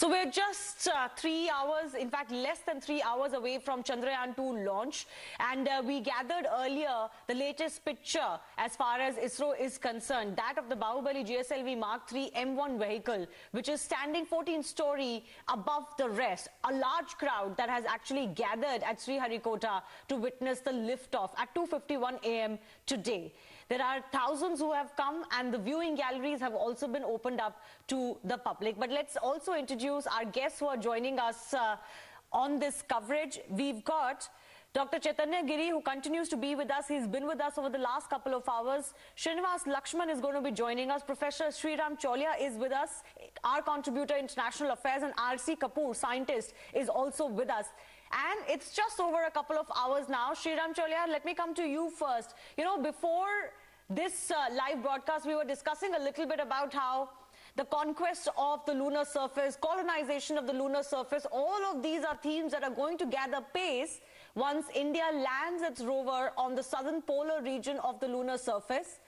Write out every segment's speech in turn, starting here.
So we're just 3 hours, in fact less than 3 hours away from Chandrayaan 2 launch, and we gathered earlier the latest picture as far as ISRO is concerned, that of the Bahubali GSLV Mark III M1 vehicle, which is standing 14-story above the rest. A large crowd that has actually gathered at Sriharikota to witness the liftoff at 2:51 a.m. today. There are thousands who have come, and the viewing galleries have also been opened up to the public. But let's also introduce our guests who are joining us on this coverage. We've got Dr. Chaitanya Giri, who continues to be with us. He's been with us over the last couple of hours. Srinivas Lakshman is going to be joining us. Professor Sreeram Chaulia is with us. Our contributor, International Affairs, and R.C. Kapoor, scientist, is also with us. And it's just over a couple of hours now. Sreeram Chaulia, let me come to you first. You know, before this live broadcast, we were discussing a little bit about how the conquest of the lunar surface, colonization of the lunar surface, all of these are themes that are going to gather pace once India lands its rover on the southern polar region of the lunar surface.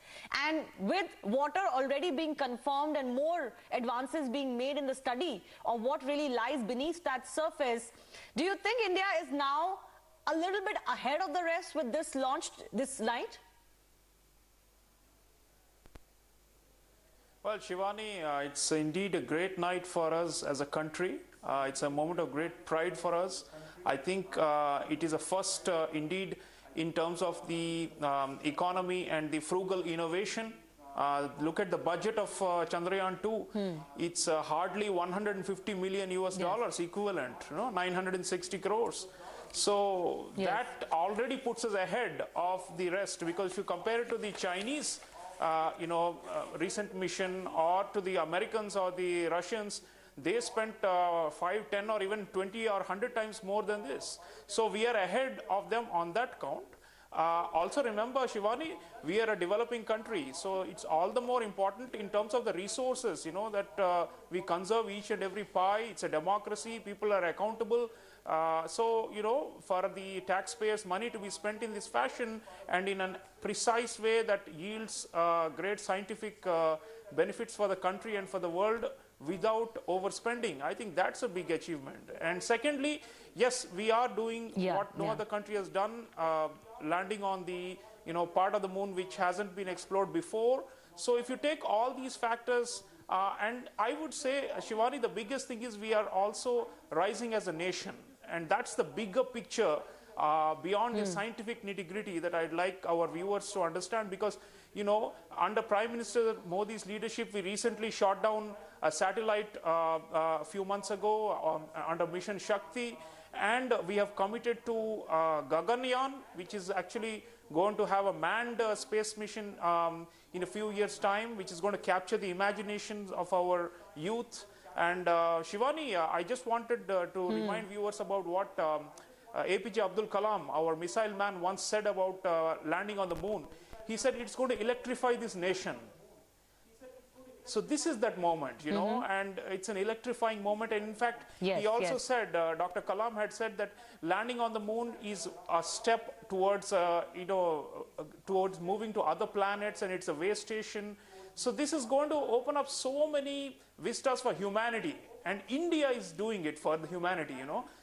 And with water already being confirmed and more advances being made in the study of what really lies beneath that surface, do you think India is now a little bit ahead of the rest with this launch this night? Well, Shivani, it's indeed a great night for us as a country. It's a moment of great pride for us. I think it is a first indeed in terms of the economy and the frugal innovation. Look at the budget of Chandrayaan 2. It's hardly 150 million US dollars equivalent, 960 crores. So that already puts us ahead of the rest, because if you compare it to the Chinese recent mission, or to the Americans or the Russians, they spent 5, 10 or even 20 or 100 times more than this. So we are ahead of them on that count. Also remember, Shivani, we are a developing country, so it's all the more important in terms of the resources, that we conserve each and every pie. It's a democracy, people are accountable. For the taxpayers' money to be spent in this fashion and in a precise way that yields great scientific benefits for the country and for the world without overspending, I think that's a big achievement. And secondly, yes, we are doing what no other country has done, landing on the part of the moon which hasn't been explored before. So if you take all these factors, and I would say, Shivani, the biggest thing is we are also rising as a nation. And that's the bigger picture beyond the scientific nitty-gritty that I'd like our viewers to understand. Because, under Prime Minister Modi's leadership, we recently shot down a satellite a few months ago under Mission Shakti. And we have committed to Gaganyaan, which is actually going to have a manned space mission in a few years' time, which is going to capture the imaginations of our youth. And Shivani, I just wanted to remind viewers about what APJ Abdul Kalam, our missile man, once said about landing on the moon. He said it's going to electrify this nation. So this is that moment, and it's an electrifying moment. And in fact, he also said, Dr. Kalam had said that landing on the moon is a step towards, towards moving to other planets, and it's a way station. So this is going to open up so many vistas for humanity, and India is doing it for the humanity,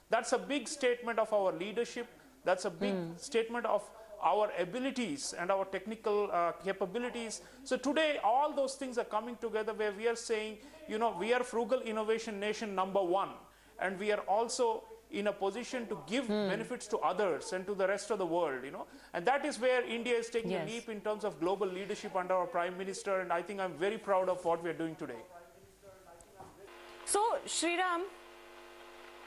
That's a big statement of our leadership. That's a big statement of our abilities and our technical capabilities. So today, all those things are coming together where we are saying, we are frugal innovation nation #1, and we are also in a position to give benefits to others and to the rest of the world, And that is where India is taking a leap in terms of global leadership under our Prime Minister, and I think I'm very proud of what we're doing today. So, Sreeram,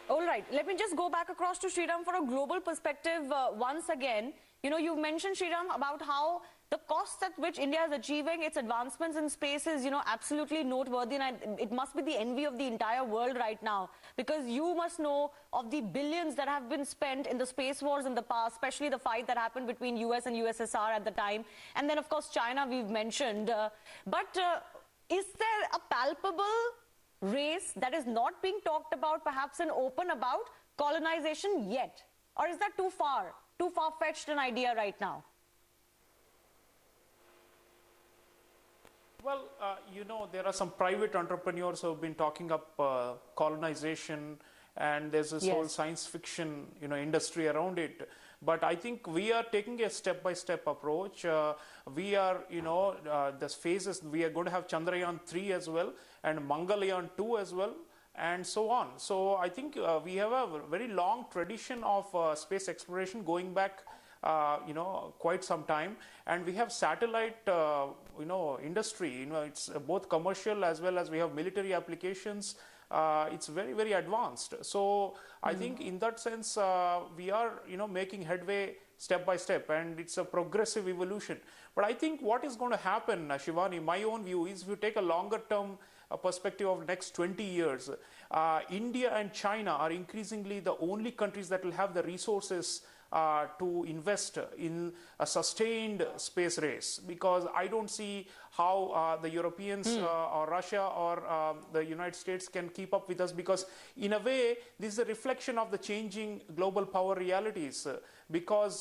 all right, let me just go back across to Sreeram for a global perspective once again. You've mentioned, Sreeram, about how the cost at which India is achieving its advancements in space is, absolutely noteworthy, and it must be the envy of the entire world right now, because you must know of the billions that have been spent in the space wars in the past, especially the fight that happened between US and USSR at the time, and then, of course, China we've mentioned. But is there a palpable race that is not being talked about, perhaps and open about colonization yet? Or is that too far-fetched an idea right now? Well, there are some private entrepreneurs who have been talking up colonization, and there's this whole Yes. science fiction, industry around it. But I think we are taking a step-by-step approach. We are, the phases. We are going to have Chandrayaan 3 as well, and Mangalyaan 2 as well, and so on. So I think we have a very long tradition of space exploration going back quite some time, and we have satellite industry. It's both commercial as well as we have military applications. It's very, very advanced. So I think in that sense we are making headway step by step, and it's a progressive evolution. But I think what is going to happen, Shivani, my own view is, if you take a longer term perspective of next 20 years, India and China are increasingly the only countries that will have the resources to invest in a sustained space race, because I don't see how the Europeans or Russia or the United States can keep up with us, because in a way this is a reflection of the changing global power realities, because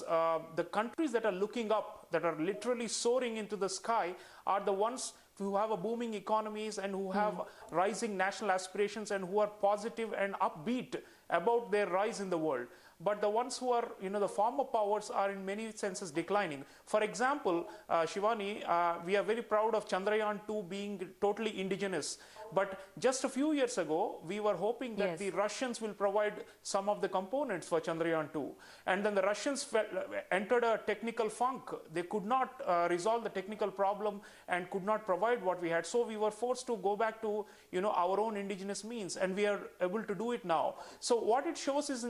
the countries that are looking up, that are literally soaring into the sky, are the ones who have a booming economies and who have rising national aspirations and who are positive and upbeat about their rise in the world. But the ones who are, the former powers are in many senses declining. For example, Shivani, we are very proud of Chandrayaan 2 being totally indigenous. But just a few years ago, we were hoping that the Russians will provide some of the components for Chandrayaan 2. And then the Russians entered a technical funk. They could not resolve the technical problem and could not provide what we had. So we were forced to go back to, our own indigenous means, and we are able to do it now. So what it shows is,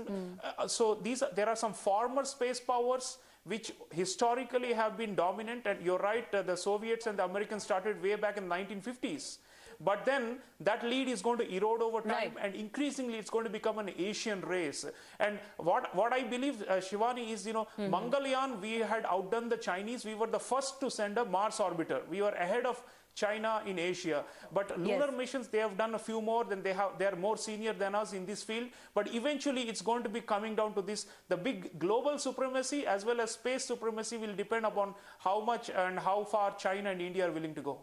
there are some former space powers which historically have been dominant, and you're right, the Soviets and the Americans started way back in the 1950s. But then that lead is going to erode over time, and increasingly it's going to become an Asian race. And what I believe, Shivani, is, Mangalyaan, we had outdone the Chinese. We were the first to send a Mars orbiter. We were ahead of China in Asia. But lunar missions, they have done a few more, than they are more senior than us in this field. But eventually it's going to be coming down to this. The big global supremacy as well as space supremacy will depend upon how much and how far China and India are willing to go.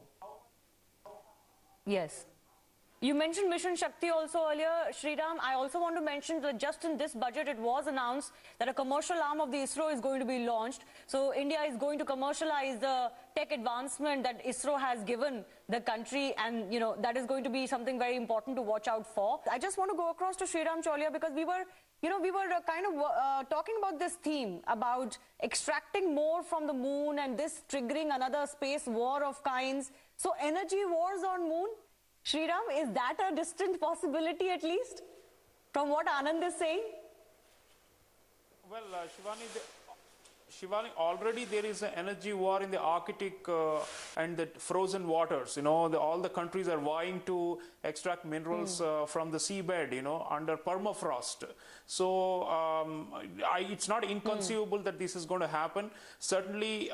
Yes. You mentioned Mission Shakti also earlier, Sreeram. I also want to mention that just in this budget, it was announced that a commercial arm of the ISRO is going to be launched. So India is going to commercialize the tech advancement that ISRO has given the country, and that is going to be something very important to watch out for. I just want to go across to Sreeram Chaulia, because we were kind of talking about this theme about extracting more from the moon and this triggering another space war of kinds. So energy wars on moon, Sreeram, is that a distant possibility, at least, from what Anand is saying? Well, Shivani, already there is an energy war in the Arctic and the frozen waters. All the countries are vying to extract minerals from the seabed, under permafrost. So it's not inconceivable that this is going to happen. Certainly,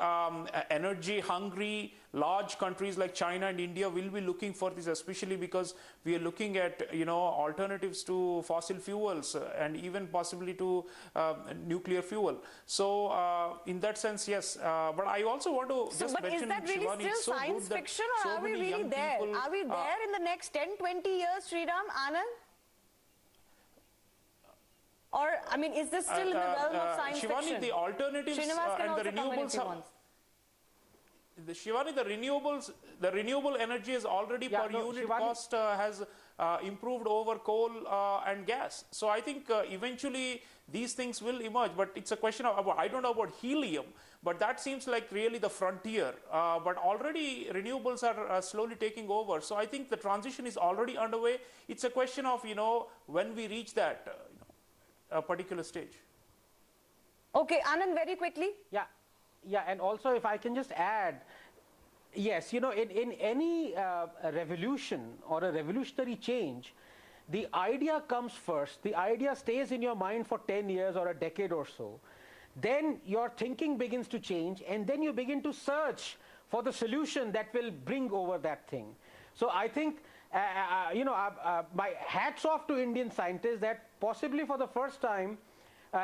energy-hungry large countries like China and India will be looking for this, especially because we are looking at alternatives to fossil fuels and even possibly to nuclear fuel. So in that sense, yes. But I also want to just mention, but is that really Shivani, still science fiction, or are we really there? Are we there in the next 10, 20 years, Sreeram, Anand? Or, I mean, is this still in the realm of science Shivani, fiction? the alternatives and the renewables Shivani, the renewable energy is already per unit Shivani, cost has improved over coal and gas. So I think eventually these things will emerge, but it's a question of, I don't know about helium, but that seems like really the frontier. But already renewables are slowly taking over. So I think the transition is already underway. It's a question of, when we reach that a particular stage. Okay, Anand, very quickly. Yeah, and also if I can just add, yes, in any revolution or a revolutionary change, the idea comes first. The idea stays in your mind for 10 years or a decade or so. Then your thinking begins to change, and then you begin to search for the solution that will bring over that thing. So I think, my hats off to Indian scientists that possibly for the first time,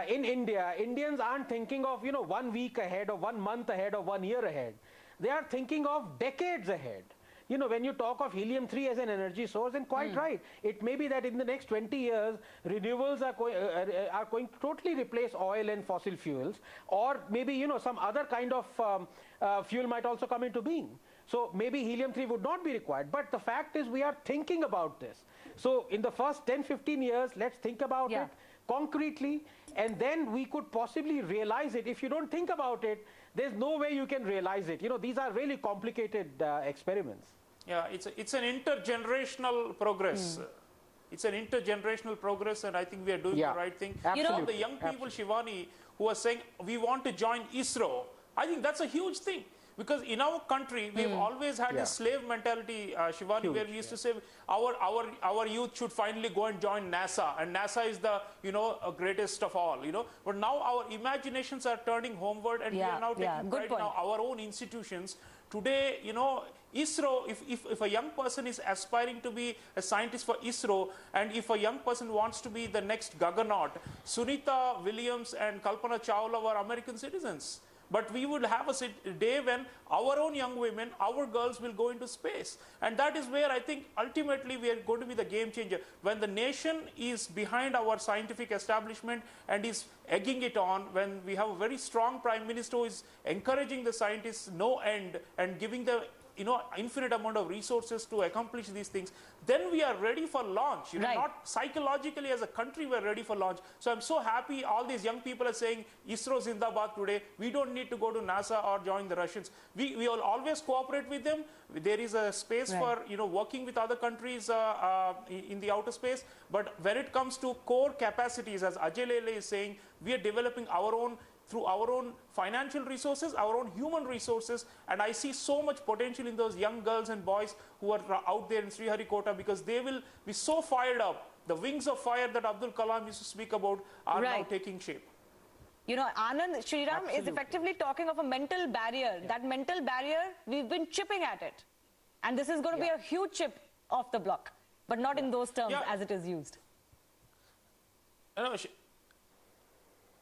in India, Indians aren't thinking of 1 week ahead or 1 month ahead or 1 year ahead. They are thinking of decades ahead. when you talk of helium-3 as an energy source, then quite right. It may be that in the next 20 years, renewables are going to totally replace oil and fossil fuels, or maybe, some other kind of fuel might also come into being. So maybe helium-3 would not be required. But the fact is, we are thinking about this. So in the first 10, 15 years, let's think about it concretely, and then we could possibly realize it. If you don't think about it, there's no way you can realize it. These are really complicated experiments. Yeah, it's an intergenerational progress. It's an intergenerational progress, and I think we are doing the right thing. Absolutely. The young people, Shivani, who are saying we want to join ISRO, I think that's a huge thing. Because in our country, we've always had this slave mentality, Shivani, where we used to say our youth should finally go and join NASA, and NASA is the greatest of all. But now our imaginations are turning homeward, and we are now taking pride in our own institutions. Today, ISRO, if a young person is aspiring to be a scientist for ISRO, and if a young person wants to be the next Gaganaut, Sunita Williams and Kalpana Chawla were American citizens. But we would have a day when our own young women, our girls will go into space. And that is where I think ultimately we are going to be the game changer. When the nation is behind our scientific establishment and is egging it on, when we have a very strong Prime Minister who is encouraging the scientists no end and giving the infinite amount of resources to accomplish these things, then we are ready for launch. Not psychologically as a country we are ready for launch. So I'm so happy all these young people are saying ISRO Zindabad today. We don't need to go to NASA or join the Russians. We will always cooperate with them. There is a space for working with other countries in the outer space. But when it comes to core capacities, as Ajay Lele is saying, we are developing our own through our own financial resources, our own human resources, and I see so much potential in those young girls and boys who are out there in Sriharikota, because they will be so fired up. The wings of fire that Abdul Kalam used to speak about are now taking shape. Anand, Sreeram is effectively talking of a mental barrier. That mental barrier, we've been chipping at it. And this is going to be a huge chip off the block, but not in those terms as it is used.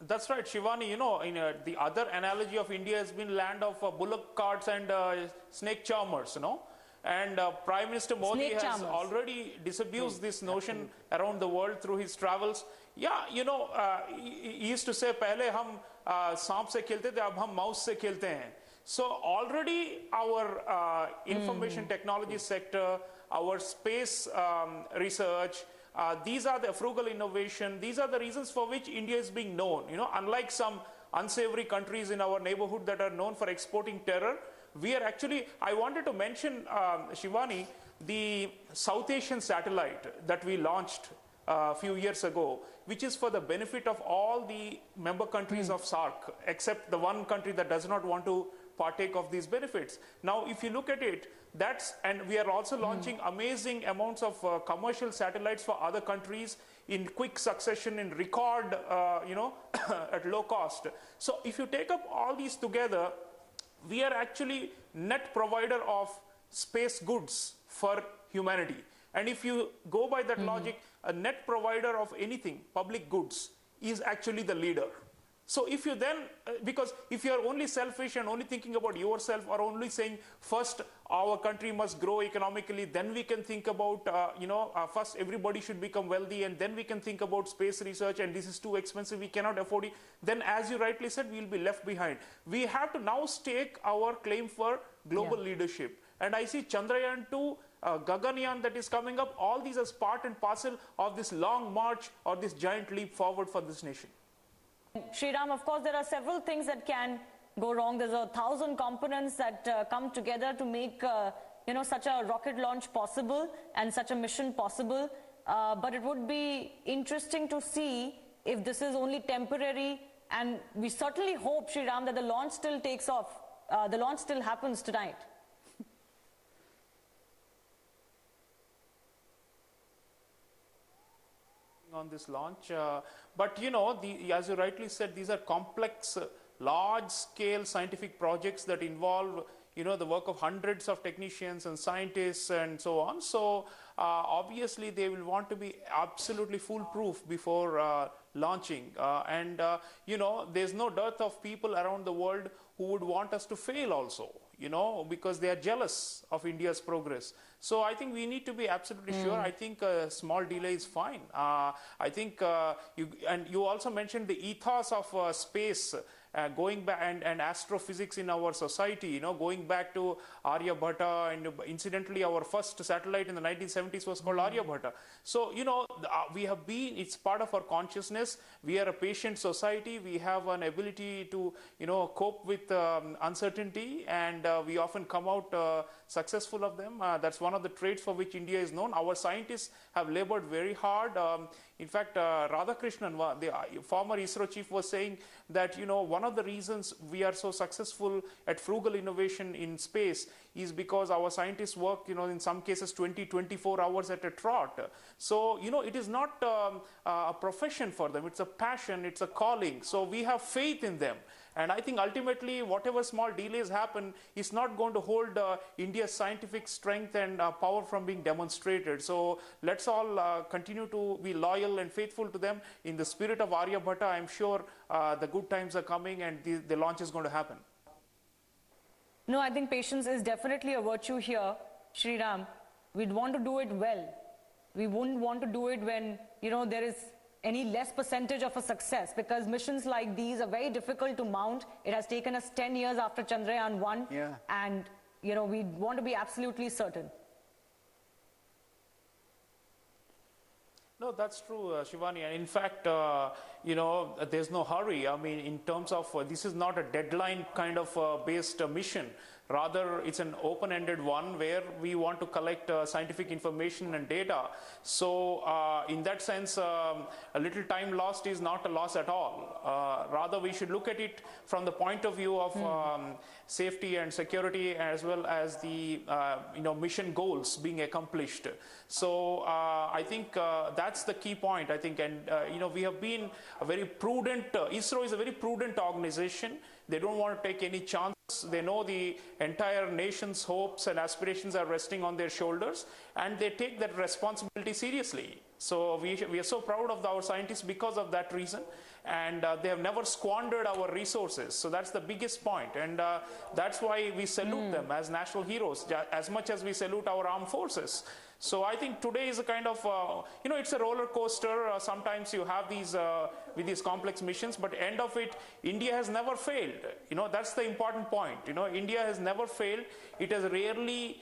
That's right, Shivani. The other analogy of India has been land of Bullock carts and snake charmers, And Prime Minister Modi has already disabused this notion around the world through his travels. He used to say, "Pehle hum saap se khelte the, ab hum mouse se khelte hain." So already our information technology sector, our space research, these are the frugal innovation. These are the reasons for which India is being known. Unlike some unsavory countries in our neighborhood that are known for exporting terror, we are actually, I wanted to mention, Shivani, the South Asian satellite that we launched a few years ago, which is for the benefit of all the member countries of SAARC, except the one country that does not want to partake of these benefits. Now, if you look at it, and we are also launching amazing amounts of commercial satellites for other countries in quick succession, in record, at low cost. So if you take up all these together, we are actually net provider of space goods for humanity. And if you go by that logic, a net provider of anything, public goods, is actually the leader. So if you then, because if you are only selfish and only thinking about yourself, or only saying first our country must grow economically, then we can think about, first everybody should become wealthy, and then we can think about space research, and this is too expensive, we cannot afford it. Then, as you rightly said, we will be left behind. We have to now stake our claim for global leadership. And I see Chandrayaan 2, Gaganyaan that is coming up, all these as part and parcel of this long march or this giant leap forward for this nation. Sreeram, of course, there are several things that can go wrong. There's 1,000 components that come together to make, such a rocket launch possible and such a mission possible. But it would be interesting to see if this is only temporary. And we certainly hope, Sreeram, that the launch still takes off. The launch still happens tonight. On this launch, but as you rightly said, these are complex, large-scale scientific projects that involve the work of hundreds of technicians and scientists and so on. So obviously they will want to be absolutely foolproof before launching, and there's no dearth of people around the world who would want us to fail also. because they are jealous of India's progress. So I think we need to be absolutely sure. I think a small delay is fine. I think you also mentioned the ethos of space. Going back and astrophysics in our society, going back to Aryabhatta, and incidentally our first satellite in the 1970s was called Aryabhatta. So we have been, it's part of our consciousness. We are a patient society. We have an ability to cope with uncertainty, and we often come out successful of them. That's one of the traits for which India is known. Our scientists have labored very hard. In fact, Radhakrishnan, the former ISRO chief, was saying that one of the reasons we are so successful at frugal innovation in space is because our scientists work, in some cases 24 hours at a trot. So, it is not a profession for them. It's a passion. It's a calling. So we have faith in them. And I think ultimately, whatever small delays happen is not going to hold India's scientific strength and power from being demonstrated. So let's all continue to be loyal and faithful to them. In the spirit of Aryabhatta, I'm sure the good times are coming and the launch is going to happen. No, I think patience is definitely a virtue here, Sreeram. We'd want to do it well. We wouldn't want to do it when, there is any less percentage of a success, because missions like these are very difficult to mount. It has taken us 10 years after Chandrayaan 1, and we want to be absolutely certain. No, that's true, Shivani. And in fact, there's no hurry. I mean, in terms of this is not a deadline kind of based mission. Rather, it's an open-ended one where we want to collect scientific information and data. So, in that sense, a little time lost is not a loss at all. Rather, we should look at it from the point of view of safety and security, as well as the mission goals being accomplished. So, I think that's the key point. I think, and we have been a very prudent. ISRO is a very prudent organization. They don't want to take any chances. They know the entire nation's hopes and aspirations are resting on their shoulders, and they take that responsibility seriously. So we are so proud of our scientists because of that reason, and they have never squandered our resources. So that's the biggest point, and that's why we salute them as national heroes, as much as we salute our armed forces. So I think today is a kind of, it's a roller coaster. Sometimes you have these, with these complex missions, but end of it, India has never failed. That's the important point. India has never failed. It has rarely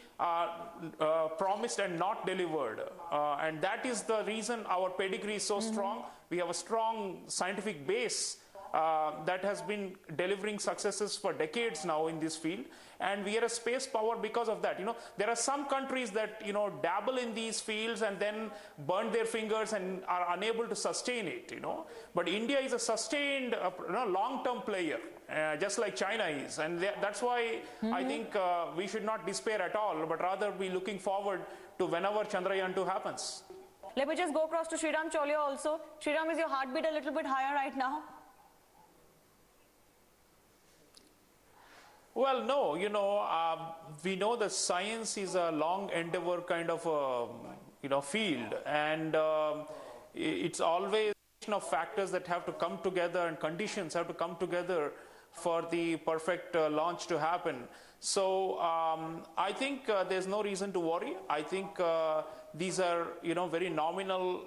promised and not delivered. And that is the reason our pedigree is so strong. We have a strong scientific base that has been delivering successes for decades now in this field, and we are a space power because of that. There are some countries that dabble in these fields and then burn their fingers and are unable to sustain it. But India is a sustained, long-term player, just like China is, and that's why I think we should not despair at all, but rather be looking forward to whenever Chandrayaan 2 happens. Let me just go across to Sreeram Chaulia also. Sreeram, is your heartbeat a little bit higher right now? Well, no, we know that science is a long endeavor kind of field, and it's always of factors that have to come together and conditions have to come together for the perfect launch to happen. So I think there's no reason to worry. I think these are very nominal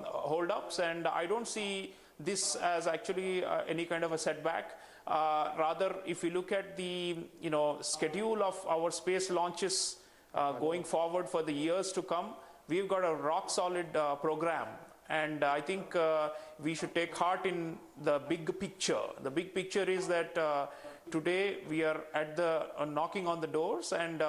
hold-ups, and I don't see this as actually any kind of a setback. Rather, if you look at the schedule of our space launches going forward for the years to come, we've got a rock solid program, and I think we should take heart in the big picture. The big picture is that today we are at the knocking on the doors, and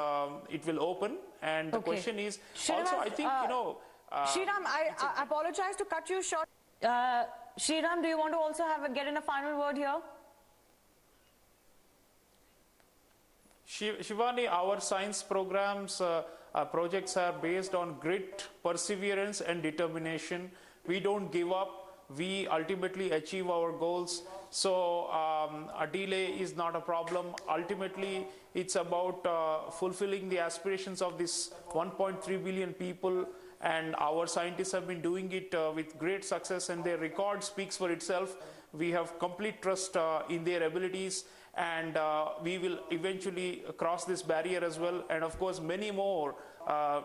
it will open. And the question is also, I think Sreeram, I apologize to cut you short. Sreeram, do you want to also get in a final word here? Shivani, our science programs, projects are based on grit, perseverance and determination. We don't give up. We ultimately achieve our goals. So a delay is not a problem. Ultimately, it's about fulfilling the aspirations of this 1.3 billion people. And our scientists have been doing it with great success, and their record speaks for itself. We have complete trust in their abilities, and we will eventually cross this barrier as well. And of course, many more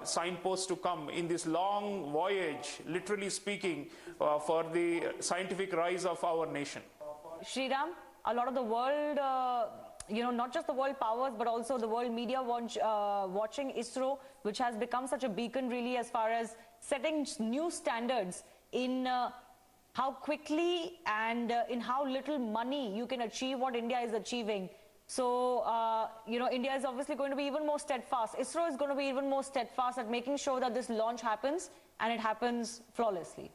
signposts to come in this long voyage, literally speaking, for the scientific rise of our nation. Sreeram, a lot of the world, not just the world powers, but also the world media watching ISRO, which has become such a beacon really as far as setting new standards in how quickly and in how little money you can achieve what India is achieving. So, India is obviously going to be even more steadfast. ISRO is going to be even more steadfast at making sure that this launch happens and it happens flawlessly.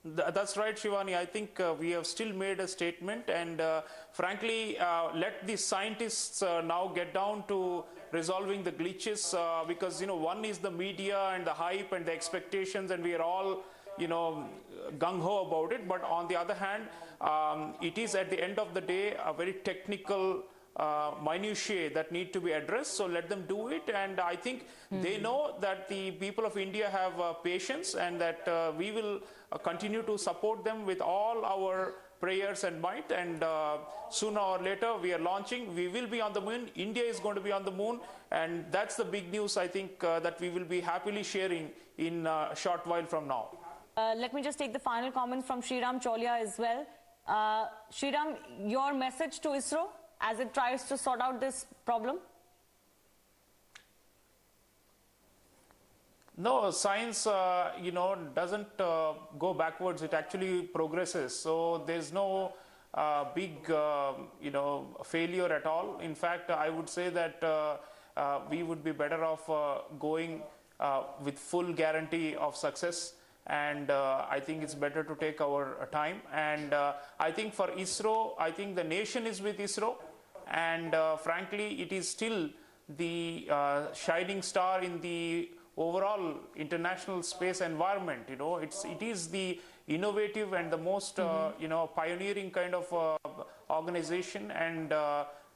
That's right, Shivani. I think we have still made a statement, and frankly, let the scientists now get down to resolving the glitches, because one is the media and the hype and the expectations, and we are all gung-ho about it. But on the other hand, it is at the end of the day a very technical minutiae that need to be addressed, so let them do it. And I think they know that the people of India have patience, and that we will continue to support them with all our prayers and might. And sooner or later we are launching, we will be on the moon. India is going to be on the moon, and that's the big news, I think, that we will be happily sharing in a short while from now. Let me just take the final comments from Sreeram Chaulia as well. Sreeram, your message to ISRO as it tries to sort out this problem? No, science, doesn't go backwards. It actually progresses. So there's no big, failure at all. In fact, I would say that we would be better off going with full guarantee of success. And I think it's better to take our time. And I think for ISRO, I think the nation is with ISRO. And frankly, it is still the shining star in the overall international space environment. It is the innovative and the most pioneering kind of organization, and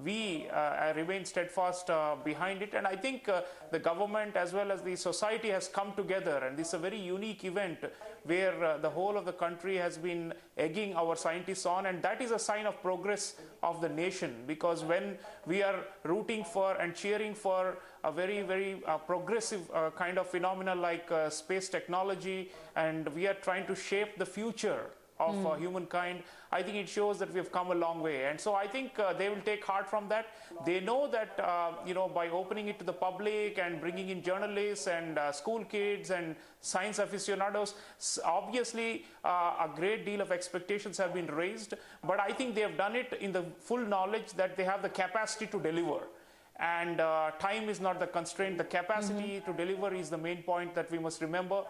we remain steadfast behind it. And I think the government as well as the society has come together, and this is a very unique event where the whole of the country has been egging our scientists on, and that is a sign of progress of the nation, because when we are rooting for and cheering for a very, very progressive kind of phenomena like space technology, and we are trying to shape the future of humankind, I think it shows that we have come a long way. And so I think they will take heart from that. They know that, by opening it to the public and bringing in journalists and school kids and science aficionados, obviously a great deal of expectations have been raised. But I think they have done it in the full knowledge that they have the capacity to deliver. And time is not the constraint. The capacity to deliver is the main point that we must remember.